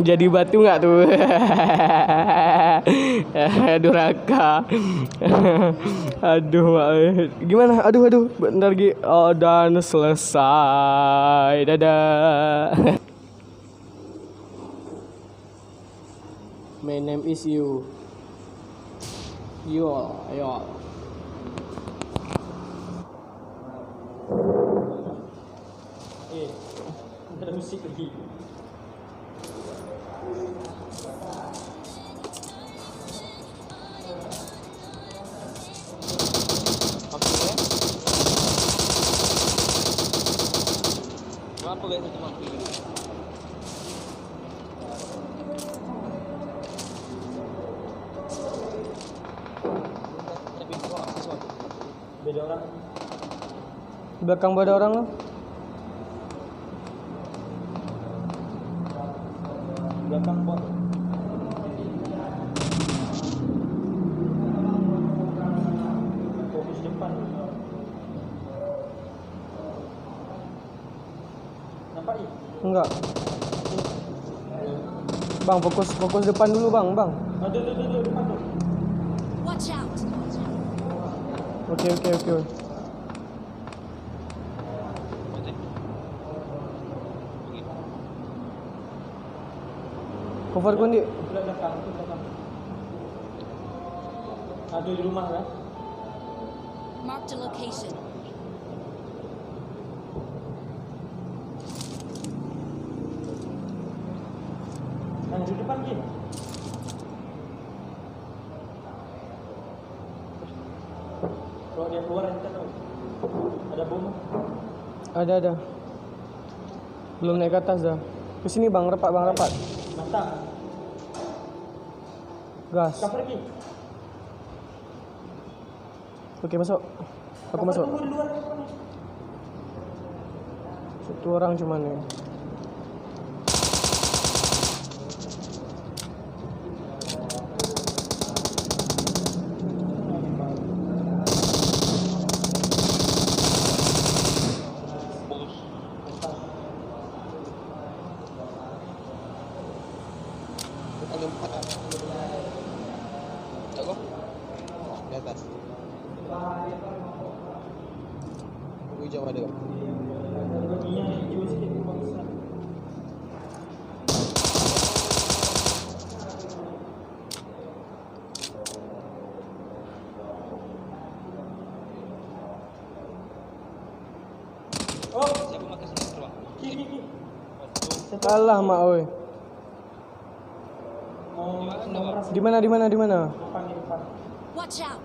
Jadi batu nggak tuh? Duraka. Aduh, gimana? Aduh, bentar lagi. Oh, dan selesai. Dadah. My name is you. Yo. Ada musik lagi. Berapa guys itu mampu? Beda orang. Belakang beda orang loh. Belakang bot. Fokus depan. Nampak ni? Enggak. Bang, fokus depan dulu bang. Ada depan tu. Watch out. Okey. Cover kau ni. Belakang. Ada di rumah kan? Mark the location. Di depan ni. Kalau dia keluar kita tahu. Ada bom? Ada. Belum naik ke atas dah. Ke sini bang, rapat. Mantap. Gas. Kau pergi. Okey, masuk. Aku masuk. Satu orang cuma ni. Di atas. Hujung ada. Oh, siapa makan sini terbang? Kalah mak oi. Di mana? Watch out.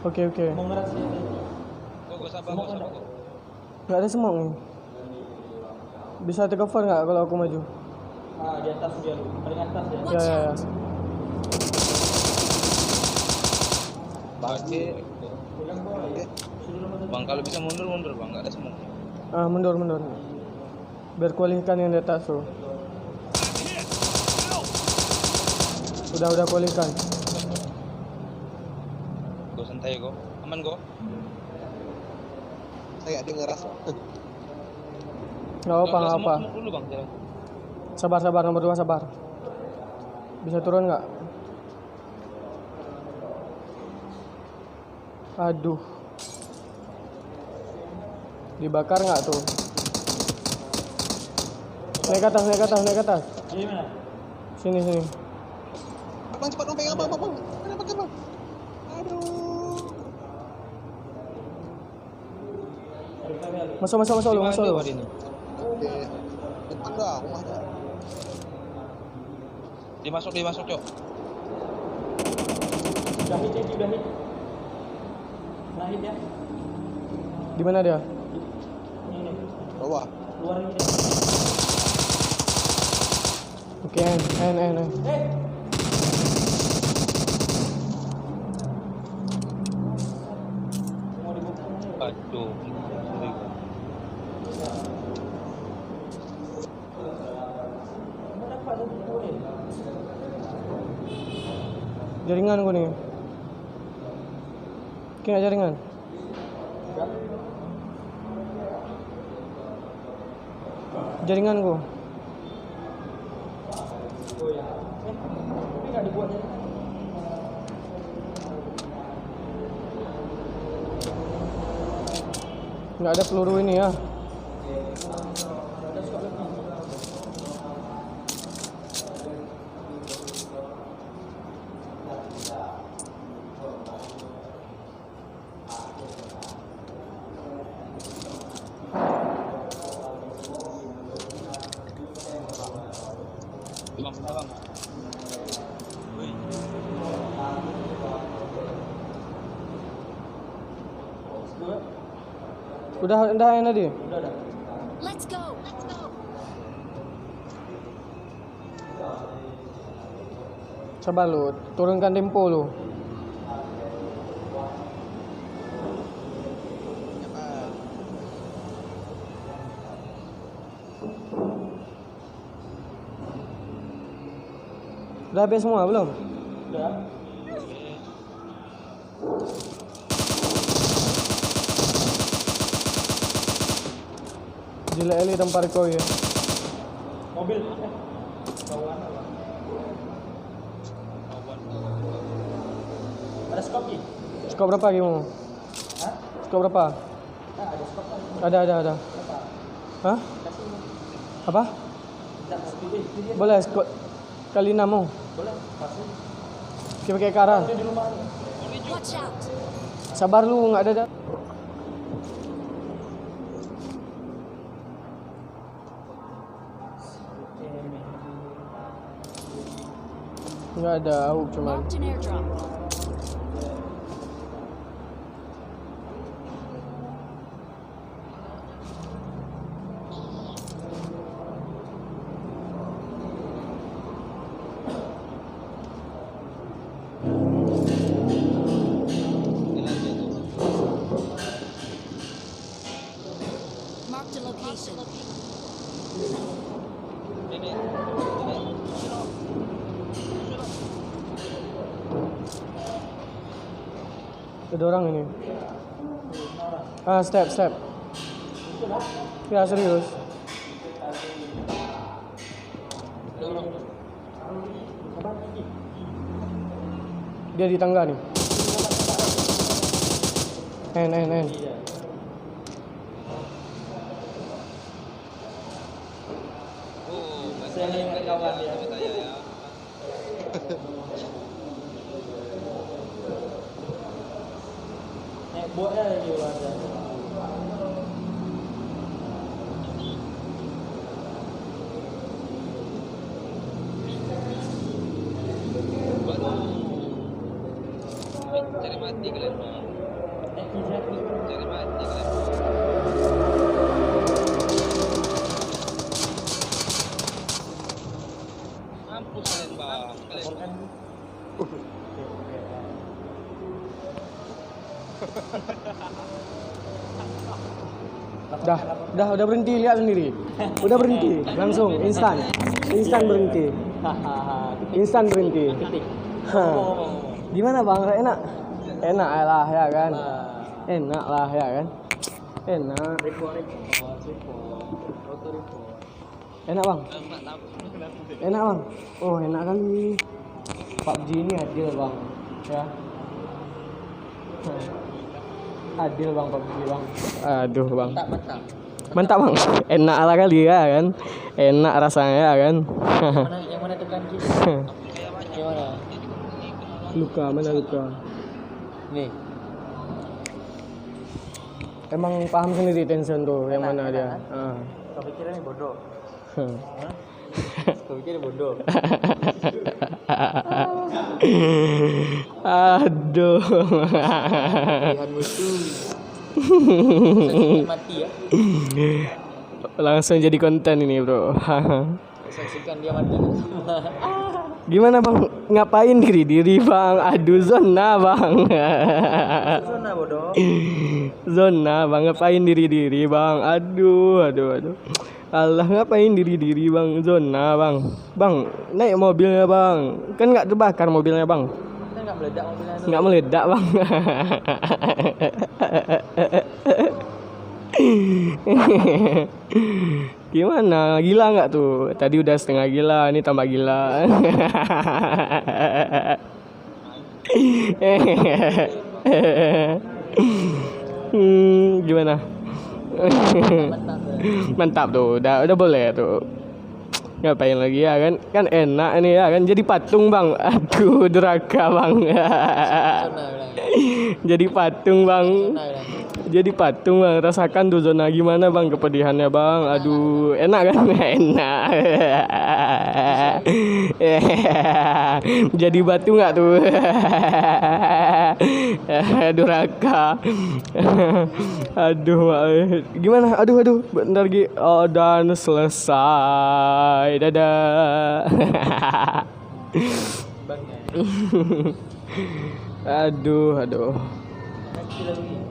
Okey. Kau sabar. Enggak ada semok ni. Bisa tercover enggak kalau aku maju? Di atas dia lu. Paling atas dia. Watch Ya. out. Bangke. Bang kalau bisa mundur bang, enggak ada semua. Mundur. Biar kualihkan yang di atas tu. Udah kualihkan. Go santai go. Aman go. Saya ada ngeras. Enggak apa. Dulu bang jalan. Sabar nomor 2 sabar. Bisa turun enggak? Aduh. Dibakar enggak tuh? Naik ke atas. Di mana? Sini. Bang cepat dong pegang bang. Kenapa bang? Aduh. Masuk dulu. Oke. Depan dah rumahnya. Dia masuk cok. Sudah hit. Nah hit ya. Di mana dia? Ini. Bawah. Keluar lagi dia. Okey, N. Mau dibuka. Aduh. Mana dapat satu boleh. Jaringan aku ni. Kena jaringan. Jaringan ku. Oh ya. Tapi nggak dibuat ya. Nggak ada peluru ini ya. Ada skop lebih. Bang. Wih. Udah yang tadi. Udah. Let's go. Coba lu turunkan tempo lu. Udah habis semua belum? Udah. Gila Eli tempat kau ya. Mobil. Kawan. Ada skop ya? Skop berapa kamu? Hah? Skop berapa? Ada skop kan? Ada. Berapa? Hah? Kasih ini. Apa? Tidak speed dia. Boleh skop kali 6 mau. Boleh. Kasih. Kita pakai karan. Dia di rumah ni. Watch out. Sabar lu, nggak ada. Nggak ada, cuman. Marked an airdrop. Marked a location. Ada orang ini. Step. Ya serius. Dia di tangga nih. N. Saya ingat kawan dia. Naik buatnya lagi ulang dia. Cari mati kalian bang. Naik hijab ni. Cari mati kalian. Mampus kalian bang. Laporkan ni. Udah berhenti, lihat sendiri. Udah berhenti, langsung instan berhenti. Instan berhenti. Gimana bang? Enak lah ya kan? Enak lah ya kan? Enak. Enak bang? Enak bang? Oh enak kali. PUBG ini adil bang, ya. Adil bang PUBG bang. Aduh bang. Mantap bang. Enak lah kali ya kan? Enak rasanya ya kan? Yang mana tekan kiri? Yang mana? Mana luka? Nih. Emang paham sendiri tension tuh yang mana dia. Kau pikir ni bodoh? Kau pikir bodoh? Aduh. Pilihan musuh. Saksikan mati ya. Langsung jadi konten ini bro. Saksikan dia mati. Gimana bang? Ngapain diri bang? Aduh zona bang. Zona bodoh. Zona bang, ngapain diri bang? Aduh. Allah, ngapain diri bang? Zona bang. Bang, naik mobilnya bang. Kan nggak terbakar mobilnya bang. Kan nggak meledak mobilnya tu. Nggak meledak bang. Gimana? Gila nggak tuh? Tadi udah setengah gila, ini tambah gila. Gimana? Mantap tuh, udah boleh tuh. Ngapain lagi ya kan? Kan enak ini ya kan, jadi patung bang. Aduh, duraka bang. Jadi patung bang. Jadi patung bang. Rasakan tuh zona gimana bang kepedihannya bang. Aduh, enak kan? Enak. Jadi batu nggak tuh? Duraka. Aduh, gimana? Aduh, bentar lagi. Oh, dan selesai. Dadah. Bang ya. Aduh. Nanti lagi.